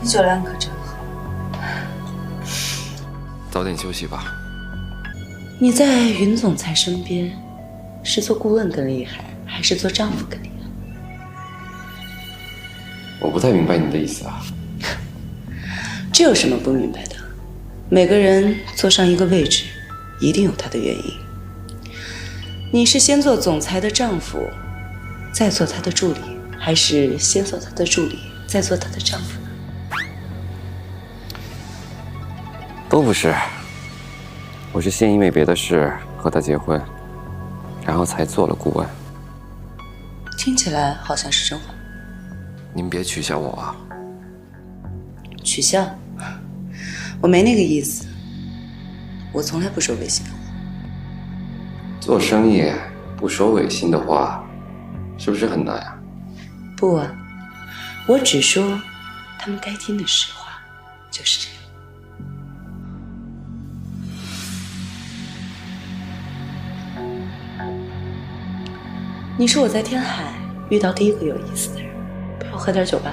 你酒量可真好。早点休息吧。你在云总裁身边，是做顾问更厉害，还是做丈夫更厉害？我不太明白你的意思啊。这有什么不明白的？每个人坐上一个位置，一定有他的原因。你是先做总裁的丈夫，再做他的助理，还是先做他的助理，再做他的丈夫呢？都不是，我是先因为别的事和他结婚，然后才做了顾问。听起来好像是真话。您别取笑我啊！取笑？我没那个意思。我从来不说违心的话。做生意不说违心的话，是不是很难啊？不啊，我只说他们该听的实话，就是这样。你是我在天海遇到第一个有意思的人，陪我喝点酒吧。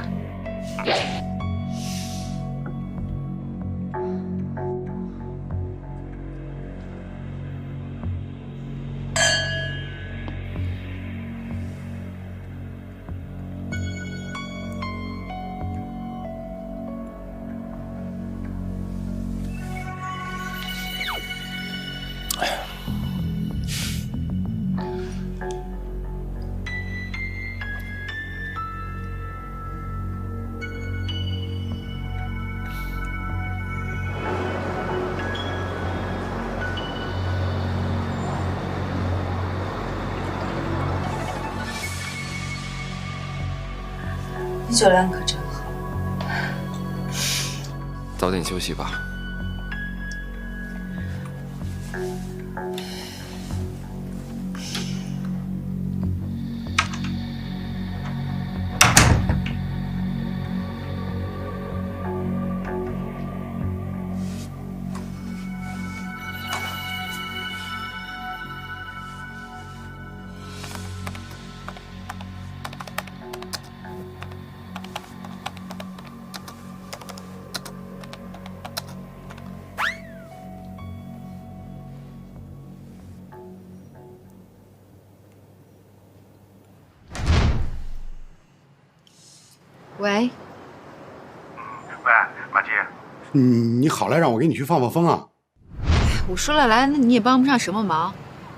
你酒量可真好。早点休息吧。喂，喂，马姬，你好赖让我给你去放风啊！我说了来，那你也帮不上什么忙。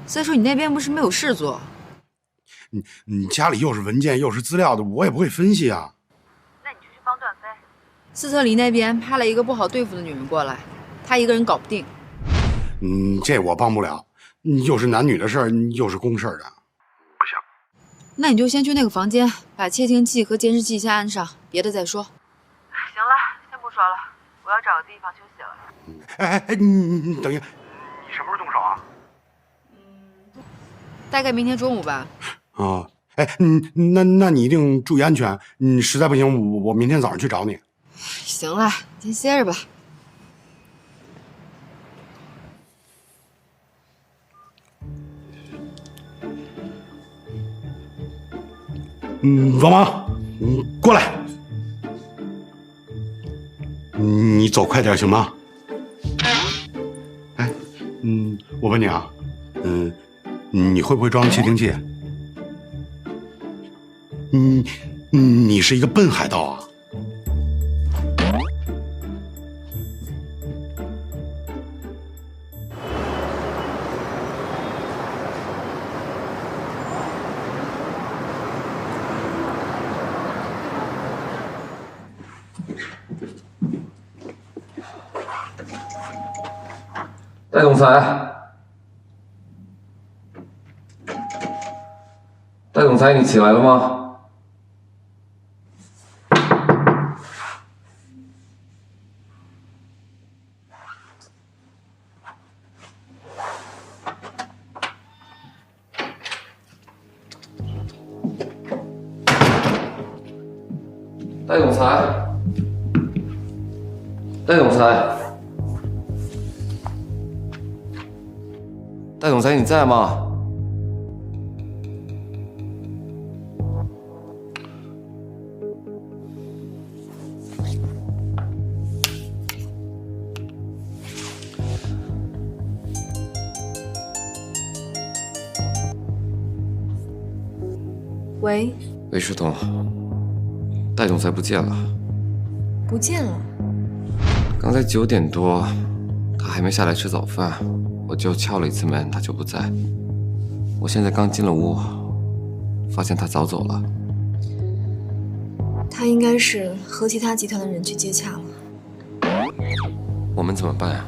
再说你那边不是没有事做？你家里又是文件又是资料的，我也不会分析啊。那你就去帮段飞。斯特林那边派了一个不好对付的女人过来，她一个人搞不定。这我帮不了，又是男女的事儿，又是公事的，不行。那你就先去那个房间，把窃听器和监视器先安上，别的再说。行了，先不说了，我要找个地方休息了。你等一下，你什么时候动手啊？大概明天中午吧。啊，那你一定注意安全。实在不行，我明天早上去找你。行了，先歇着吧。王芒，过来。你走快点行吗？我问你啊，你会不会装窃听器？你是一个笨海盗啊！戴总裁，戴总裁，你起来了吗？戴总裁，戴总裁。戴总裁，你在吗？喂，魏世栋，戴总裁不见了。不见了。刚才9点多，他还没下来吃早饭，我就敲了一次门，他就不在。我现在刚进了屋，发现他早走了。他应该是和其他集团的人去接洽了。我们怎么办呀？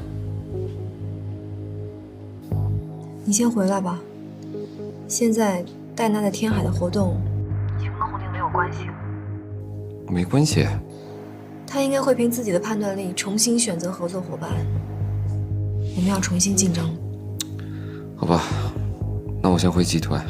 你先回来吧。现在戴娜在天海的活动已经跟红鼎没有关系了。没关系。他应该会凭自己的判断力重新选择合作伙伴。我们要重新竞争。好吧，那我先回集团。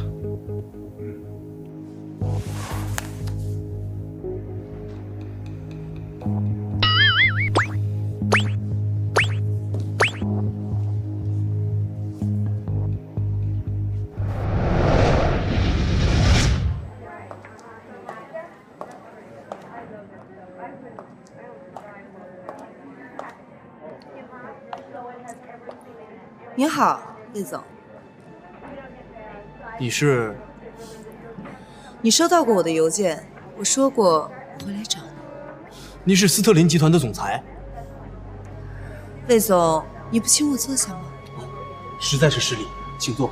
你好，魏总。你是？你收到过我的邮件，我说过我会来找你。你是斯特林集团的总裁？魏总，你不请我坐下吗？实在是失礼，请坐。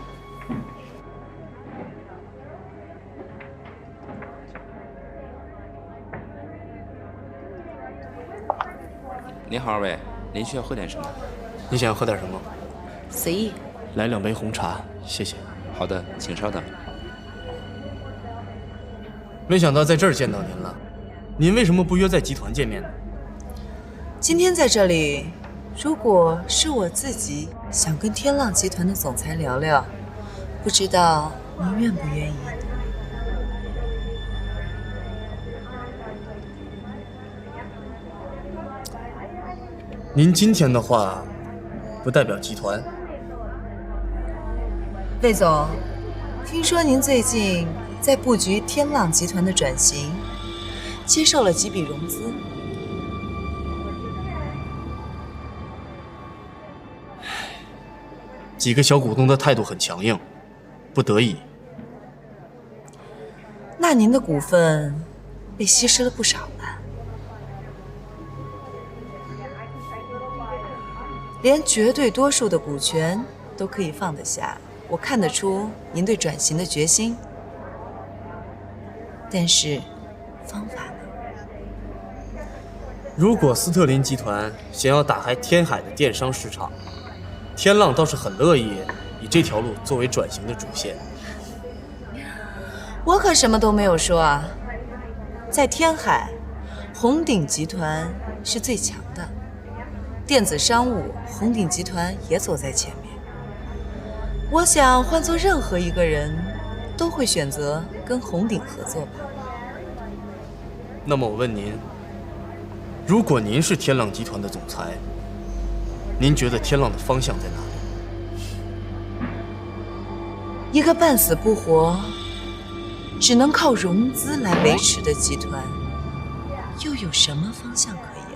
你好，二位，您需要喝点什么？你想要喝点什么？随意。来2杯红茶，谢谢。好的，请稍等。没想到在这儿见到您了，您为什么不约在集团见面呢？今天在这里，如果是我自己想跟天浪集团的总裁聊聊，不知道您愿不愿意？您今天的话，不代表集团。魏总，听说您最近在布局天浪集团的转型，接受了几笔融资。几个小股东的态度很强硬，不得已。那您的股份被稀释了不少吧？连绝对多数的股权都可以放得下，我看得出您对转型的决心。但是，方法呢？如果斯特林集团想要打开天海的电商市场，天浪倒是很乐意以这条路作为转型的主线。我可什么都没有说啊。在天海，红鼎集团是最强的，电子商务红鼎集团也走在前面。我想换做任何一个人，都会选择跟红鼎合作吧。那么我问您，如果您是天浪集团的总裁，您觉得天浪的方向在哪里？一个半死不活，只能靠融资来维持的集团，又有什么方向可言？